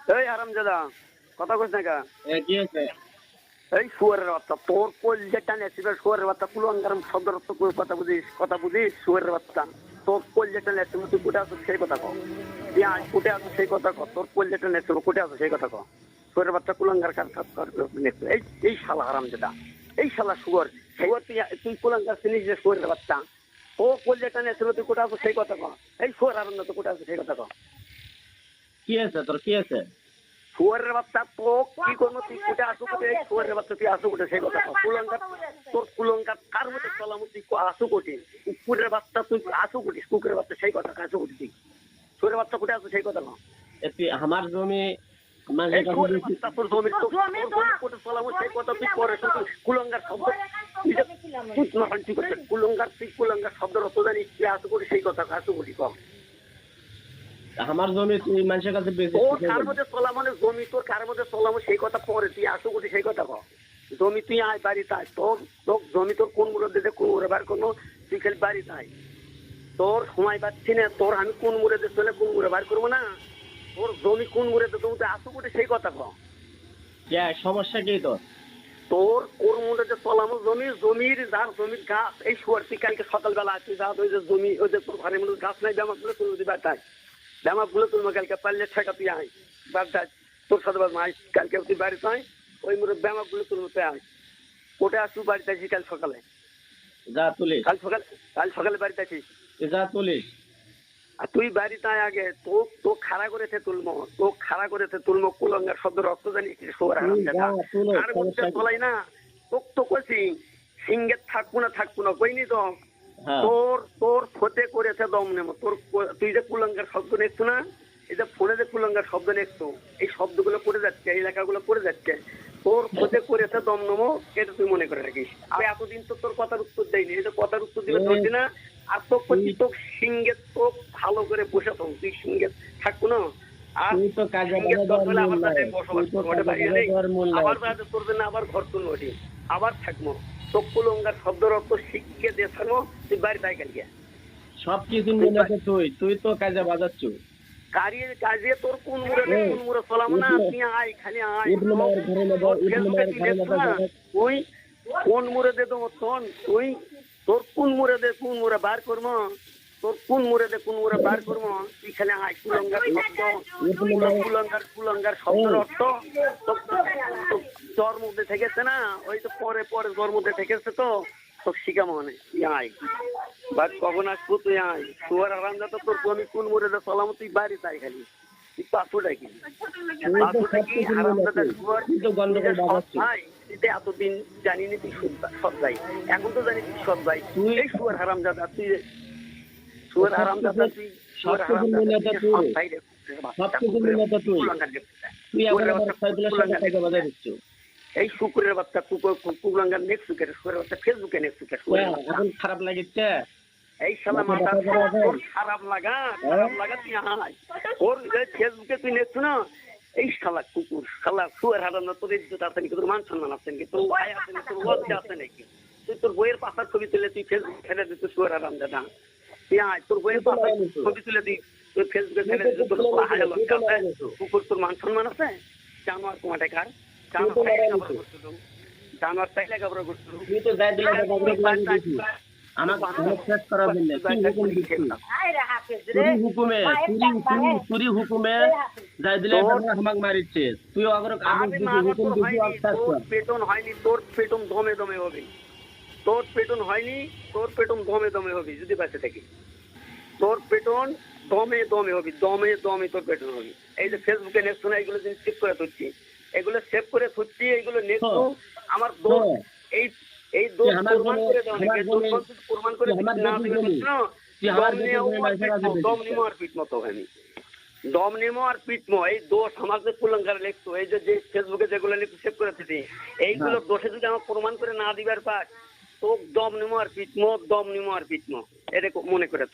এই আরামজাদা কথা কইছ না কা? কি আছে? এই শুয়ারের বাচ্চা তোর কলজেটা নেছিবে শুয়ারের বাচ্চা কুলঙ্গার শব্দ অর্থ কথা বুঝিস শুয়ারের বাচ্চা তোর কলজেটা নেছিবে তুই কোটে আছো সেই কথা কও। তুই আজ কোটে আছো সেই কথা কও, তোর কলজেটা নেছিবে কোটে আছো সেই কথা কও। শুয়ারের বাচ্চা কুলঙ্গার কার নেছিবে এই এই শালা আরামজাদা এই শালা শুয়ার শুয়ার তুই কুলঙ্গার চিনিস যে শুয়ারের বাচ্চা ও কলজেটা নেছিবে তুই কোটে আছো সেই কথা কও। এই শুয়ার আরামজাদা তুই কোটে আছো সেই কথা কও। কি আছে তোর? কি আছে? শুয়ারের বাচ্চা তো কি করবো তুই কোটে আসো কোটে শুয়ারের বাচ্চা তুই আসো কোটে সেই কথা কুলঙ্কার তোর কুলঙ্কার কার মধ্যে চলাম তুই আসো কোটে কুকুরের বাচ্চা তুই আসো কোটে কুকুরের বাচ্চা সেই কথা আসো কোটে তুই শুয়ারের বাচ্চা কোটে আসো সেই কথা না তুই আমার জমি শুয়ারের বাচ্চা তোর জমি কোটে চলাম সেই কথা তুই করে কুলঙ্কার শব্দ কুলঙ্কার তুই কুলঙ্কার শব্দের অর্থ জানিস তুই আসো কোটে সেই কথা আসো কোটে কম আমার জমি তুই মানুষের কাছে তোর কার মধ্যে চলা মানে জমি তোর কার মধ্যে চলামো সেই কথা পরে তুই আসো কোটি সেই কথা কর জমি তুই আয় বাড়িতে আয় তোর তোর জমি তোর কোন মুড়ে দিতে কোন মুড়ে বার করবো তুই খালি বাড়িতে আয় তোর সময় পাচ্ছি না তোর আমি কোন মুড়ে দিয়ে চলে কোন মুড়ে বার করবো না তোর জমি কোন মুড়ে দিয়ে তুমি আসো কোটি সেই কথা কর সমস্যা কি তোর? তোর কোন মুড়ে যে চলামো জমির যার জমির গাছ এই শুয়ার তুই কালকে সকালবেলা তুই যা ওই যে জমি ওই যে তোর ঘরের মধ্যে গাছ নাই জামা গুলো তুই যদি বাড়তায় জামা গুলো তুমি কালকে পারলে ঠেকা তুই আয় বাড়িতে তোর সাথে মাই কালকে তুই বাড়িতে আয় ওই মোড়ে ব্যামা গুলো তুলতে আয় কোটে আসু বাড়িতে আসি কাল সকালে যা তুলিস কাল সকালে বাড়িতে আসিস যা তুলিস আর তুই বাড়িতে আয় আগে তো খাড়া করেছে তুলমো কুলঙ্গার শব্দ রক্ত জানিস আর মধ্যে তোলাই না তো কইছি সিঙ্গের থাকবো না কইনি তো তোর ফতে করেছে দম নেমো তোর তুই যে কুলঙ্গার শব্দ দেখছো না এই যে ফোনে যে কুলঙ্গার শব্দ দেখছো এই শব্দগুলো করে যাচ্ছে এই এলাকাগুলো করে যাচ্ছে তোর ফতে করেছে দম নেমো এটা তুই মনে করে রাখিস আমি এতদিন তো তোর কথার উত্তর দেয়নি এই যে কথার উত্তর দিবে ধরছি না আর তো কইছি তো সিঙ্গের তো ভালো করে বসে থাক তুই সিঙ্গের থাকবো না আর আবার বসবাস আবার তোর জন্য আবার ঘর তুলবো আবার থাকবো তো কুলঙ্গার শব্দের অর্থ শিখকে দেখানো তুই বাড়ি তাই কালকে সবকিছু তুই তো কাজে বাজাচ্ছ কাজে তোর কোন মুড়ে চলাম না তুই আয় খালি আয় তুই কোন মুড়ে দে তুই তোর কোন মুড়ে বার করবো তোর কোন মুড়ে বার করবো তুই খালি আয় কুলঙ্গার শব্দের অর্থ জ্বর মধ্যে থেকেছে না ওই তো পরে জ্বর মধ্যে থেকেছে তো তোর শিখা মনে তুই আয় বাদ কখন আসবো তুই আয় তোর আরাম যা তোর জমি কোন মুড়ে চলাম তুই বাড়ি তাই খালি তুই পাশু ডাকি এতদিন জানিনি তুই সৎ যাই এখন তো জানি তুই সৎ যাই তুই এই শুয়ার হারাম দাদা তুই শুয়ার হারাম দাদা তুই শুয়ার হারাম এই শুকুরের বাচ্চা কুকুরাঙ্গার নেক্সট শুকুরের বাচ্চা ফেসবুকে নেক্সট এখন খারাপ লাগছে এই শালা মাথা খারাপ লাগা তুই আয় ওর ফেসবুকে তুই নেক্সট না এই শালা কুকুর শালা শুয়ার হারানো তোর ইজ্জত আছে নাকি তোর মান সম্মান আছে নাকি তোর ভাই আছে নাকি তোর লজ্জা আছে নাকি তুই তোর বইয়ের পাশার ছবি তুলে তুই ফেসবুক ফেলে দিত শুয়ার হারাম দাদা তুই আয় তোর বইয়ের পাশার ছবি তুলে দিই তুই ফেসবুকে ফেলে দিত তোর লজ্জা আছে কুকুর তোর মান সম্মান আছে জানোয়ার কুমাটে কার জানোয়ার তাই লেখাপড়া করছিল তুই তো যাই দিলে চুরি হুকুমে যাই দিলে আমাকে মারিচ্ছে তুই পেটন হয়নি তোর পেটন দমে দমে হবে তোর পেটন হয়নি তোর পেটন দমে দমে হবে যদি বেঁচে থাকি তোর পেটন দমে দমে হবে দমে দমে তোর পেটন হবে এই যে ফেসবুকে নেক্সট না এইগুলো জিনিস সেভ করে ধরছি এগুলো সেভ করে ধরছি এইগুলো নেক্সট আমার দোষ এই দোষ প্রমাণ করে দেওয়া নাকি প্রমাণ করে না দিলে দম নিমো আর পিট মতো হয়নি দম নিমো আর পিটমো এই দোষ আমার যে কুলঙ্কার লিখতো এই যে ফেসবুকে যেগুলো লিখতো সেভ করে দিতি এইগুলো দোষে যদি আমার প্রমাণ করে না দিবার পাস তো দম নিমো আর পিটমো এটা মনে করে